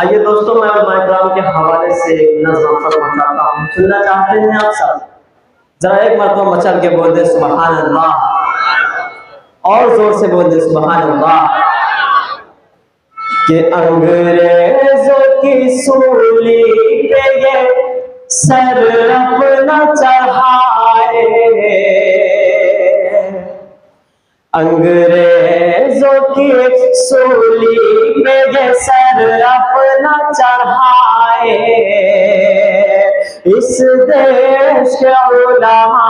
आइए दोस्तों, मैं और माइक्राम के हवाले से एक नज़्म फरमाता हूँ, सुनना चाहते हैं आप सब? जरा एक मरतबा मचल के बोल दे सुबहान अल्लाह, और जोर से बोल दे सुबहान अल्लाह। कि अंग्रेजों की सूली पे ये सर अपना चढ़ाए, अंग्रेजों की सूली पे ये सर अपना चढ़ाए, इस देश के उलमा,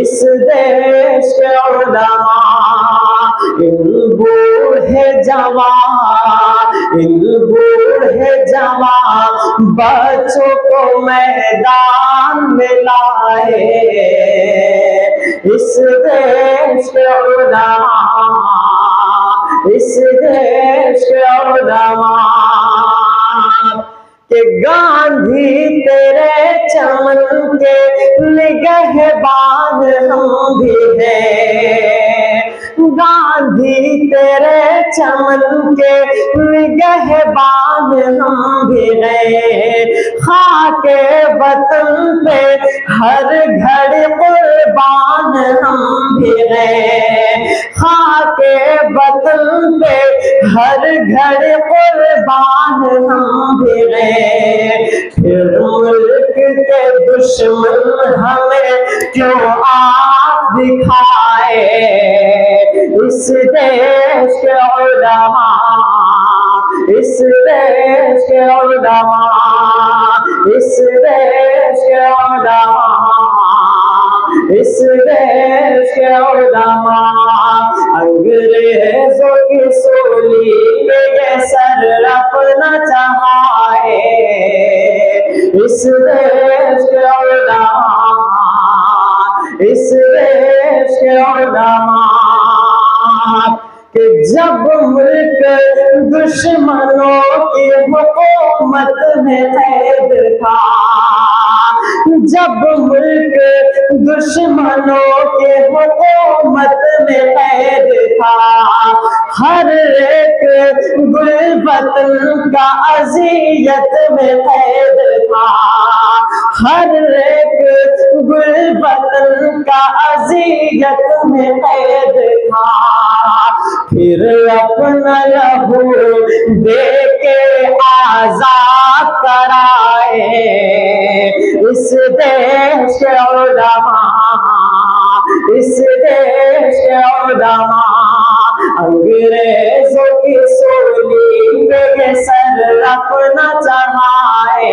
इस देश के उलमा, इन बूढ़े जवान, इन बूढ़े जवान बच्चों को मैदान में लाए, इस देश के उलमा, इस देश के उलमा। कि गांधी तेरे चमन के निगहबान हम भी हैं, गांधी तेरे चमन के निगहबान हम भी हैं, खाके वतन पे हर घड़ी कुर्बान हम भी हैं, खाके वतन पे हर घड़ी कुर्बान हम भी हैं। फिर मुल्क के दुश्मन हमें क्यों आँख दिखाए, इस देश के उलमा, इस देश के उलमा, इस देश के उलमा, इस देश के उलमा। अंग्रेजों की सूली पे ये सर अपना चढ़ाए, इस देश के उलमा, इस देश के उलमा। कि जब मुल्क दुश्मनों की हुकूमत में कैद था, जब मुल्क दुश्मनों के हुकूमत में कैद था, हर एक गुलबतन का अज़ियत में कैद था, हर एक गुलबतन का अज़ियत में कैद था। फिर अपना लहू दे के आजाद कराए, इस देश के उलमा, इस देश के उलमा। अंग्रेजों की सूली पे ये सर अपना चढ़ाए,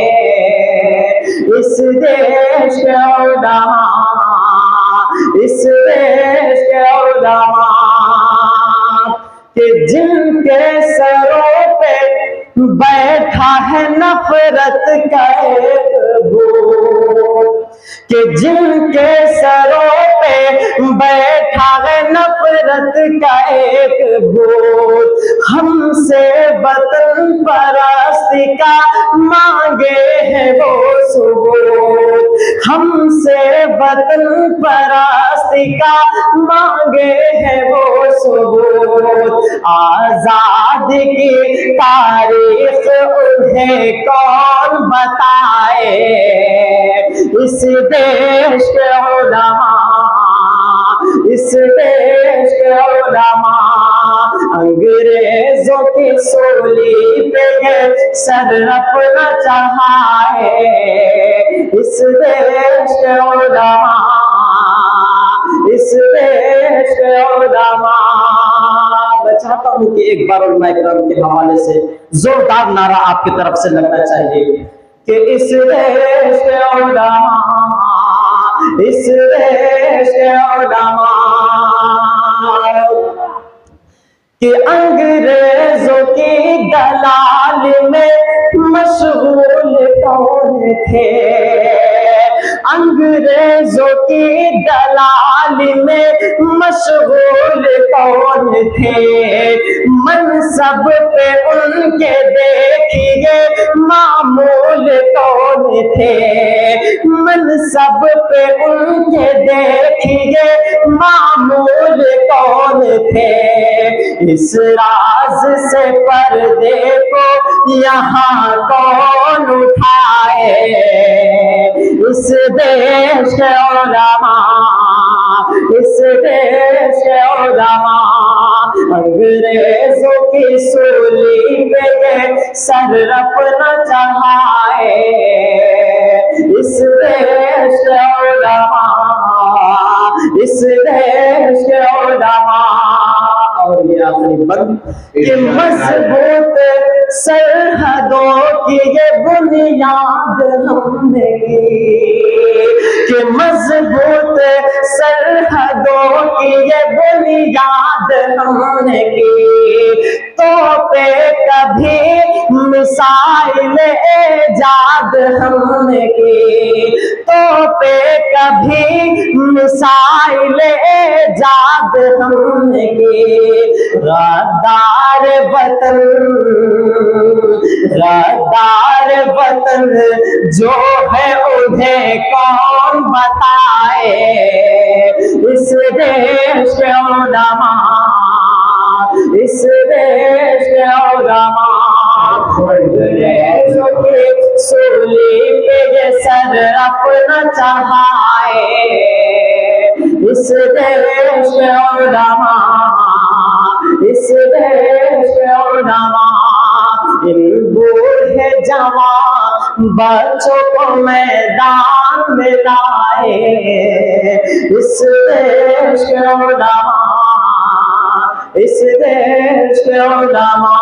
इस देश के उलमा, इस देश के उलमा। कि जिनके सरों पे बैठा है नफरत का एक भूत, कि जिनके सरों पे बैठा है नफरत का एक भूत, हमसे वतन परस्ती का मांगे है वो सबूत, हमसे वतन परस्ती का मांगे है वो सबूत। आजादी की तारीख उन्हें कौन बताए, इस देश के उलमा, इस देश के उलमा। अंग्रेजों की सूली पे ये सर अपना चढ़ाए, इस देश के उलमा, इस देश के उलमा। मैं चाहता हूँ कि एक बार उलमा इकराम के हवाले से जोरदार नारा आपकी तरफ से लगना चाहिए कि इस देश के उलमा, इस देश के उलमा। कि अंग्रेजों की दलाल में मशगूल कौन थे, अंग्रेजों की दलाल में मशगूल कौन थे, मनसब पे उनके देखिए मामूल कौन थे, मनसब पे उनके देखिए मामूल कौन थे। इस राज से पर्दे को यहाँ कौन उठाए, इस देश के उलमा, इस देश के उलमा अंग्रेजों की सूली पे ये सर रखना चाहे। इस देश के उलमा, इस देश के उलमा। और ये आखिरी बंद कि मजबूत सरहदों की ये बुनियाद हमने की, कि मजबूत सरहदों की ये बुनियाद हमने की। तो पे कभी मिसाइल एजाद हमने की, तो पे कभी मिसाइल एजाद हमने की। गद्दार वतन, गद्दार वतन जो है उन्हें कौन बताए। इस देश के उलमा, इस देश के उलमा अंग्रेजों की सूली पे ये सर अपना चढ़ाए। इस देश के उलमा, इस देश के उलमा इन बूढ़े जवान बच्चों को मैदान में लाए। इस देश के उलमा, इस देश के उलमा